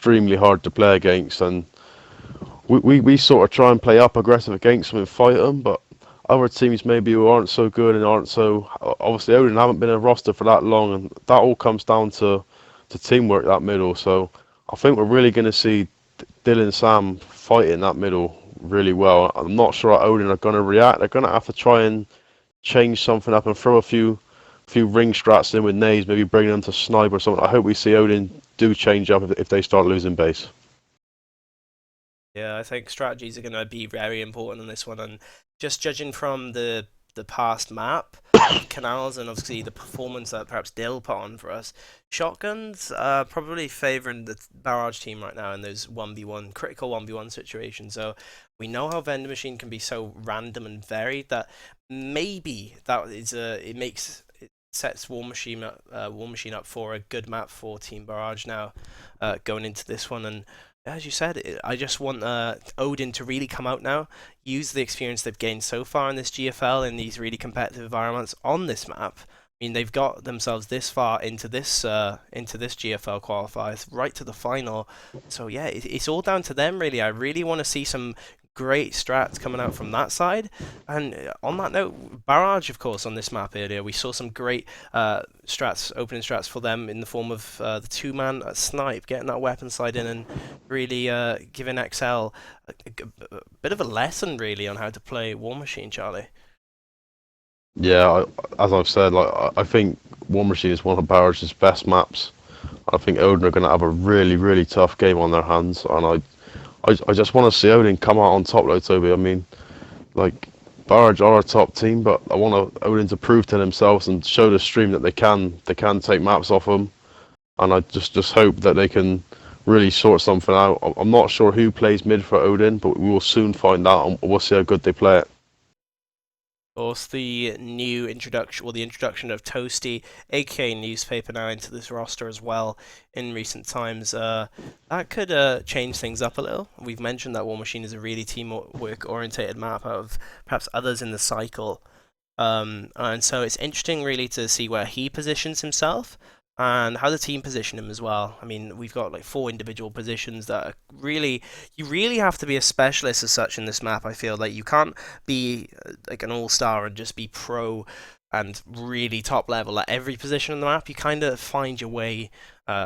extremely hard to play against, and we sort of try and play up aggressive against them and fight them, but other teams maybe who aren't so good and aren't so obviously Odin haven't been in a roster for that long, and that all comes down to teamwork that middle. So I think we're really going to see Dylan and Sam fighting that middle really well. I'm not sure how Odin are going to react. They're going to have to try and change something up and throw a few ring strats in with nades, maybe bring them to snipe or something. I hope we see Odin do change up if they start losing base. Yeah, I think strategies are going to be very important in this one, and just judging from the past map of Canals and obviously the performance that perhaps Dill put on for us, shotguns are probably favouring the Barrage team right now in those 1v1 critical 1v1 situations. So we know how Vendor Machine can be so random and varied that maybe that is it sets War Machine up for a good map for Team Barrage now, going into this one. And as you said, I just want Odin to really come out now, use the experience they've gained so far in this GFL in these really competitive environments on this map. I mean, they've got themselves this far into this GFL qualifiers, right to the final. So yeah, it's all down to them really. I really want to see some great strats coming out from that side. And on that note, Barrage, of course, on this map earlier, we saw some great opening strats for them in the form of the two-man snipe, getting that weapon slide in and really giving XL a bit of a lesson, really, on how to play War Machine, Charlie. Yeah, as I've said, I think War Machine is one of Barrage's best maps. I think Odin are going to have a really tough game on their hands, and I just want to see Odin come out on top, though, Toby. I mean, like, Barrage are a top team, but I want Odin to prove to themselves and show the stream that they can take maps off them. And I just hope that they can really sort something out. I'm not sure who plays mid for Odin, but we will soon find out, and we'll see how good they play it. Of course, the introduction of Toasty, aka Newspaper, now into this roster as well in recent times. That could change things up a little. We've mentioned that War Machine is a really teamwork-orientated map out of perhaps others in the cycle. And so it's interesting really to see where he positions himself and how the team position him as well. I mean, we've got like 4 individual positions that are you really have to be a specialist as such in this map. I feel like you can't be like an all-star and just be pro and really top level at every position on the map. You kind of find your way,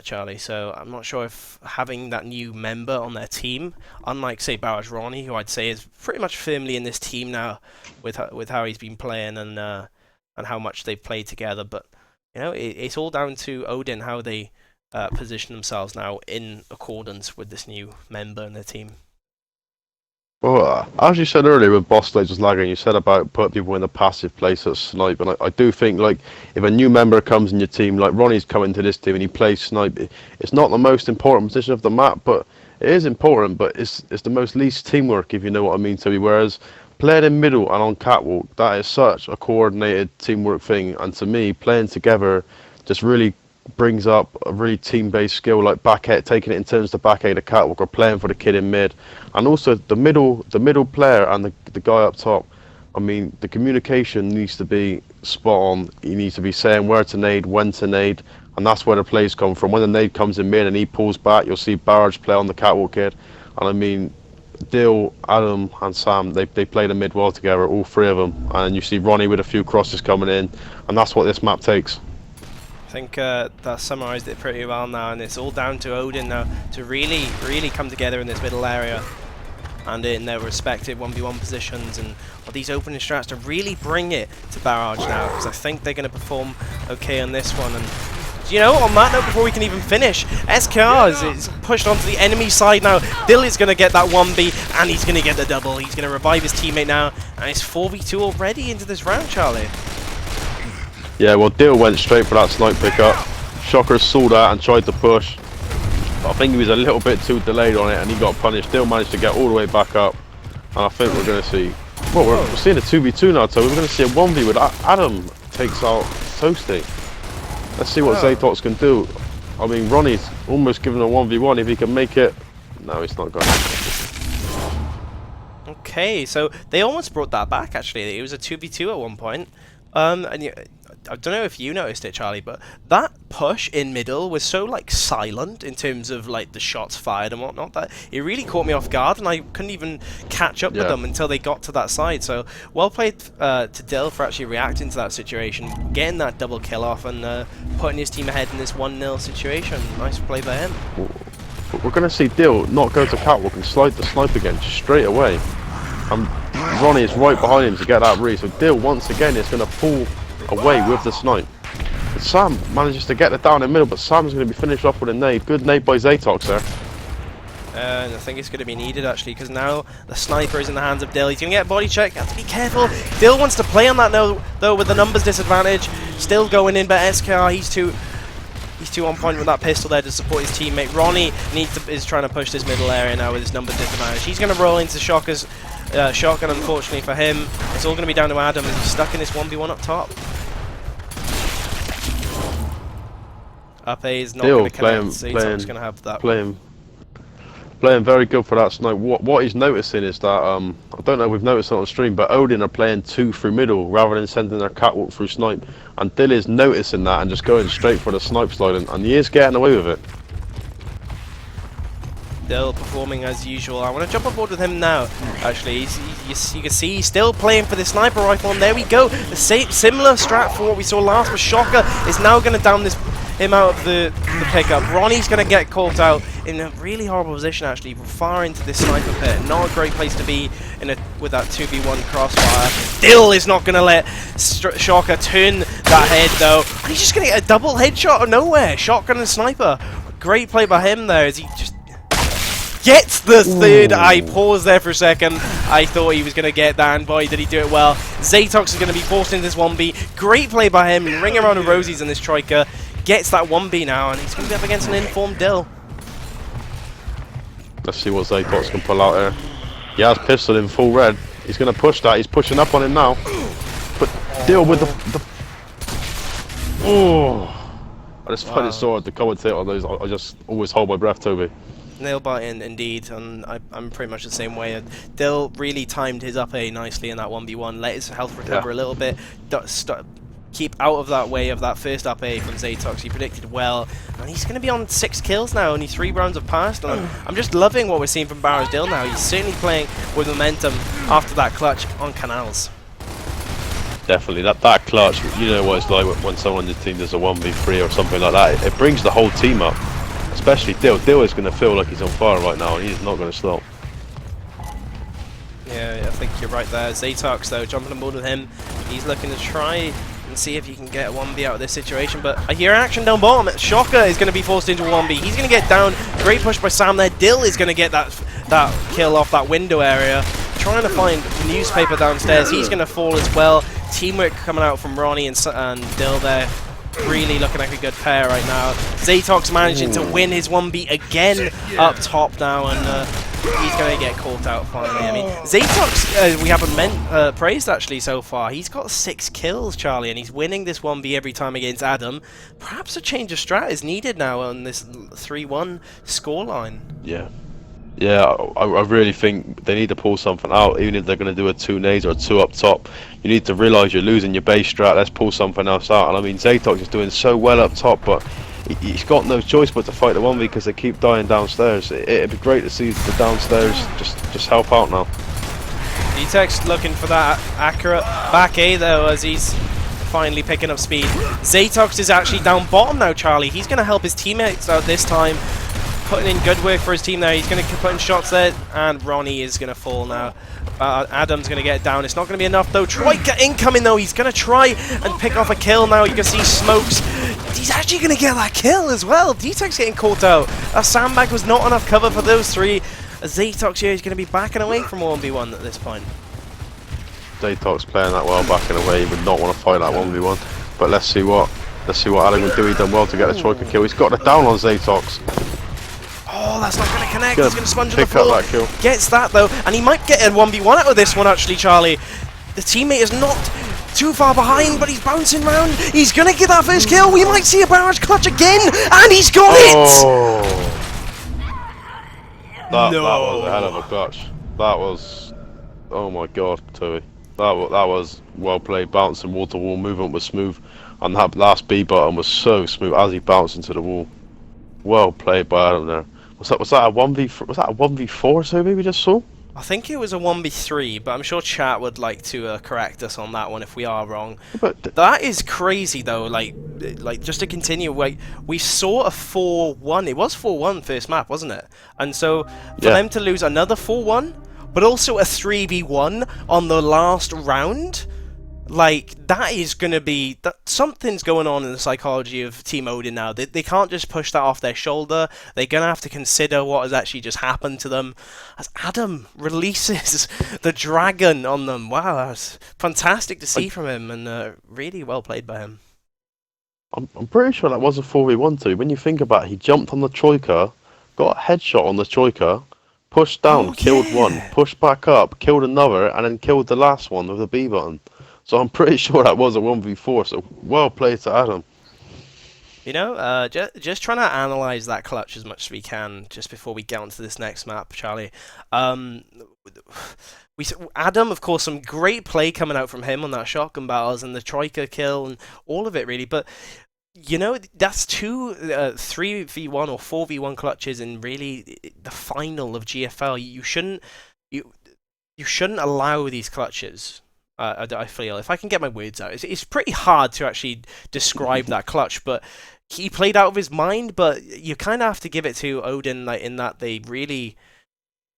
Charlie. So I'm not sure if having that new member on their team, unlike say Barrage Ronnie, who I'd say is pretty much firmly in this team now with how he's been playing and how much they've played together, but you know, it's all down to Odin, how they position themselves now in accordance with this new member in their team. Well, as you said earlier with boss stage was lagging, you said about putting people in a passive place at snipe, and I do think like if a new member comes in your team, like Ronnie's coming to this team and he plays snipe, it's not the most important position of the map, but it is important, but it's the most least teamwork, if you know what I mean, Toby. Whereas playing in middle and on catwalk, that is such a coordinated teamwork thing, and to me, playing together just really brings up a really team-based skill, like taking it in turns to back the catwalk or playing for the kid in mid, and also the middle player and the guy up top. I mean, the communication needs to be spot on. He needs to be saying where to nade, when to nade, and that's where the plays come from. When the nade comes in mid and he pulls back, you'll see Barrage play on the catwalk kid, and I mean, Dill, Adam, and Sam, they play the mid well together, all 3 of them, and you see Ronnie with a few crosses coming in, and that's what this map takes. I think that summarised it pretty well now, and it's all down to Odin now to really come together in this middle area and in their respective 1v1 positions and these opening strats to really bring it to Barrage now, because I think they're going to perform okay on this one. And you know, on that note, before we can even finish, SKR is pushed onto the enemy side now. Dill is going to get that 1B, and he's going to get the double. He's going to revive his teammate now, and it's 4v2 already into this round, Charlie. Yeah, well, Dill went straight for that snipe pickup. Shocker saw that and tried to push, but I think he was a little bit too delayed on it, and he got punished. Dill managed to get all the way back up, and I think we're going to see... Well, we're seeing a 2v2 now, so we're going to see a 1v with Adam takes out Toasty. Let's see what Zatox can do. I mean, Ronnie's almost given a 1v1 if he can make it. No, it's not going to. Okay, so they almost brought that back, actually. It was a 2v2 at one point. And don't know if you noticed it, Charlie, but that push in middle was so like silent in terms of like the shots fired and whatnot that it really caught me off guard, and I couldn't even catch up with them until they got to that side. So well played to Dill for actually reacting to that situation, getting that double kill off, and putting his team ahead in this 1-0 situation. Nice play by him. But we're going to see Dill not go to catwalk and slide the snipe again straight away. And Ronnie is right behind him to get that read. So Dill once again is going to pull away with the snipe. And Sam manages to get it down in the middle, but Sam's going to be finished off with a nade. Good nade by Zatox there. And I think it's going to be needed actually, because now the sniper is in the hands of Dill. He's going to get a body check. Have to be careful. Dill wants to play on that though with the numbers disadvantage. Still going in, but SKR he's too on point with that pistol there to support his teammate. Ronnie is trying to push this middle area now with his numbers disadvantage. He's going to roll into Shocker's shotgun. Unfortunately for him, it's all going to be down to Adam, and he's stuck in this 1v1 up top. Up A is not going to connect, so he's going to have that. Playing very good for that snipe. What he's noticing is that, I don't know if we've noticed it on stream, but Odin are playing 2 through middle rather than sending their catwalk through snipe. And Dill is noticing that and just going straight for the snipe slide, and he is getting away with it. Dill performing as usual. I want to jump on board with him now. Actually, you can see he's still playing for the sniper rifle, and there we go. The similar strat for what we saw last, but Shocker is now going to down him out of the pickup. Ronnie's going to get caught out in a really horrible position, actually, far into this sniper pit. Not a great place to be with that 2v1 crossfire. Dill is not going to let Shocker turn that head, though. And he's just going to get a double headshot out of nowhere. Shotgun and sniper. Great play by him there, as he just gets the third. I paused there for a second. I thought he was going to get that, and boy, did he do it well. Zatox is going to be forced into this 1B. Great play by him. Ring around the rosies in this Troika. Gets that 1B now, and he's going to be up against an informed Dill. Let's see what Zatox can pull out here. He has pistol in full red. He's going to push that. He's pushing up on him now. But Dill with the I just find it so hard to commentate on those. I just always hold my breath, Toby. Nail biting indeed, and I'm pretty much the same way. Dill really timed his up A nicely in that 1v1, let his health recover a little bit, keep out of that way of that first up A from Zatox. He predicted well, and he's going to be on 6 kills now. Only 3 rounds have passed, and I'm just loving what we're seeing from Barrage Dill now. He's certainly playing with momentum after that clutch on Canals. Definitely, that clutch, you know what it's like when someone in the team does a 1v3 or something like that. It brings the whole team up, especially Dill. Dill is going to feel like he's on fire right now, and he's not going to stop. Yeah, I think you're right there. Zatox, though, jumping on board with him. He's looking to try and see if he can get a 1v out of this situation, but I hear action down bottom. Shocker is going to be forced into a 1v. He's going to get down. Great push by Sam there. Dill is going to get that kill off that window area. Trying to find newspaper downstairs. He's going to fall as well. Teamwork coming out from Ronnie and Dill there. Really looking like a good pair right now. Zatox managing to win his 1v again up top now, and he's going to get caught out finally. I mean, Zatox, we haven't praised actually so far. He's got 6 kills, Charlie, and he's winning this 1v every time against Adam. Perhaps a change of strat is needed now on this 3-1 scoreline. Yeah, I really think they need to pull something out, even if they're going to do a 2 nades or a 2 up top. You need to realise you're losing your base strat. Let's pull something else out. And I mean, Zatox is doing so well up top, but he's got no choice but to fight the 1v because they keep dying downstairs. It'd be great to see the downstairs just help out now. D-Tex looking for that accurate back A though, as he's finally picking up speed. Zatox is actually down bottom now, Charlie. He's going to help his teammates out this time. Putting in good work for his team there. He's going to put in shots there, and Ronnie is going to fall now. Adam's going to get down. It's not going to be enough though. Troika incoming though. He's going to try and pick off a kill now. You can see smokes. He's actually going to get that kill as well. D-Tex getting caught out. That sandbag was not enough cover for those 3. Zatox here is going to be backing away from 1v1 at this point. Zatox playing that well, backing away. He would not want to fight that 1v1. But let's see what Adam will do. He's done well to get the Troika kill. He's got it down on Zatox. Oh, that's not going to connect. He's going to sponge on the floor. That kill. Gets that though, and he might get a 1v1 out of this one actually, Charlie. The teammate is not too far behind, but he's bouncing around. He's going to get that first kill. We might see a Barrage clutch again, and he's got it! That was a hell of a clutch. That was, oh my god, Toby. That was well played. Bouncing wall to wall movement was smooth. And that last B button was so smooth as he bounced into the wall. Well played by Adam there. Was that a 1v? Was that a 1v4? So we just saw. I think it was a 1v3, but I'm sure chat would like to correct us on that one if we are wrong. But That is crazy though, like just to continue, like, we saw a 4-1, it was 4-1 first map, wasn't it? And so, for them to lose another 4-1, but also a 3v1 on the last round, like, that is going to be... something's going on in the psychology of Team Odin now. They can't just push that off their shoulder. They're going to have to consider what has actually just happened to them. As Adam releases the dragon on them. Wow, that's fantastic to see from him, and really well played by him. I'm pretty sure that was a 4v1 too. When you think about it, he jumped on the Troika, got a headshot on the Troika, pushed down, killed one, pushed back up, killed another, and then killed the last one with the B button. So I'm pretty sure that was a 1v4, so well played to Adam. You know, just trying to analyse that clutch as much as we can just before we get onto this next map, Charlie. Adam, of course, some great play coming out from him on that shotgun battles and the Troika kill and all of it, really. But, you know, that's two 3v1 or 4v1 clutches in really the final of GFL. You shouldn't allow these clutches. I feel, if I can get my words out, it's pretty hard to actually describe that clutch, but he played out of his mind. But you kind of have to give it to Odin, like, in that they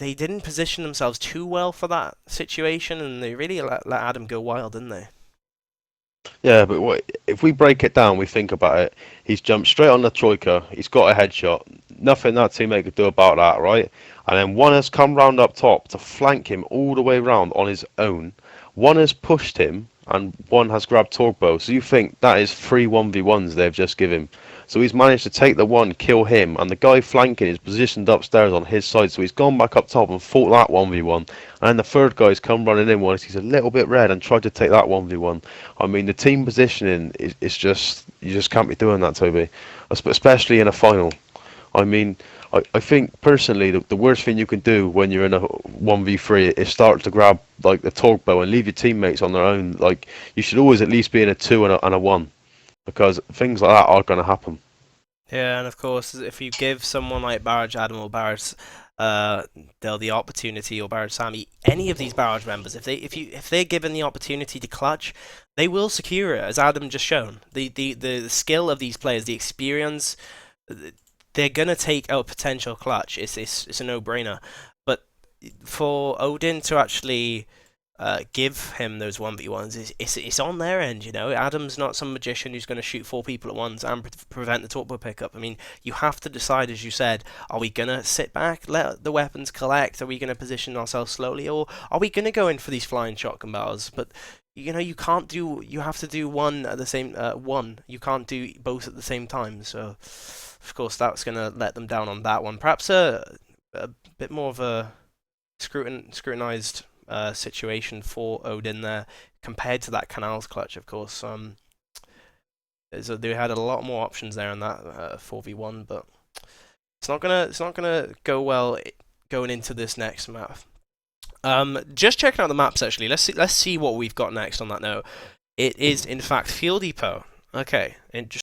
didn't position themselves too well for that situation, and they really let Adam go wild, didn't they? Yeah, but if we break it down, we think about it. He's jumped straight on the Troika. He's got a headshot. Nothing that teammate could do about that, right? And then one has come round up top to flank him all the way round on his own. One has pushed him, and one has grabbed Torgbo. So you think that is 3 1v1s they've just given him. So he's managed to take the one, kill him, and the guy flanking is positioned upstairs on his side. So he's gone back up top and fought that 1v1. And then the third guy's come running in once he's a little bit red and tried to take that 1v1. I mean, the team positioning is just... you just can't be doing that, Toby. Especially in a final. I mean... I think personally the worst thing you can do when you're in a 1v3 is start to grab like the Torgbo and leave your teammates on their own. Like, you should always at least be in a 2 and a 1, because things like that are going to happen. Yeah, and of course, if you give someone like Barrage Adam or Barrage Dell the opportunity, or Barrage Sammy, any of these Barrage members, if they're given the opportunity to clutch, they will secure it, as Adam just shown. The skill of these players, the experience, they're gonna take a potential clutch. It's a no-brainer. But for Odin to actually give him those 1v1s, it's on their end, you know. Adam's not some magician who's going to shoot 4 people at once and prevent the torpedo pickup. I mean, you have to decide, as you said, are we going to sit back, let the weapons collect, are we going to position ourselves slowly, or are we going to go in for these flying shotgun battles? But, you know, you have to do one at the same, you can't do both at the same time, so, of course, that's going to let them down on that one. Perhaps a bit more of a scrutinized situation for Odin there compared to that Canals clutch, of course. They had a lot more options there in that 4v1, but it's not gonna go well going into this next map. Just checking out the maps actually. Let's see what we've got next on that note. It is in fact Fuel Depot. Okay,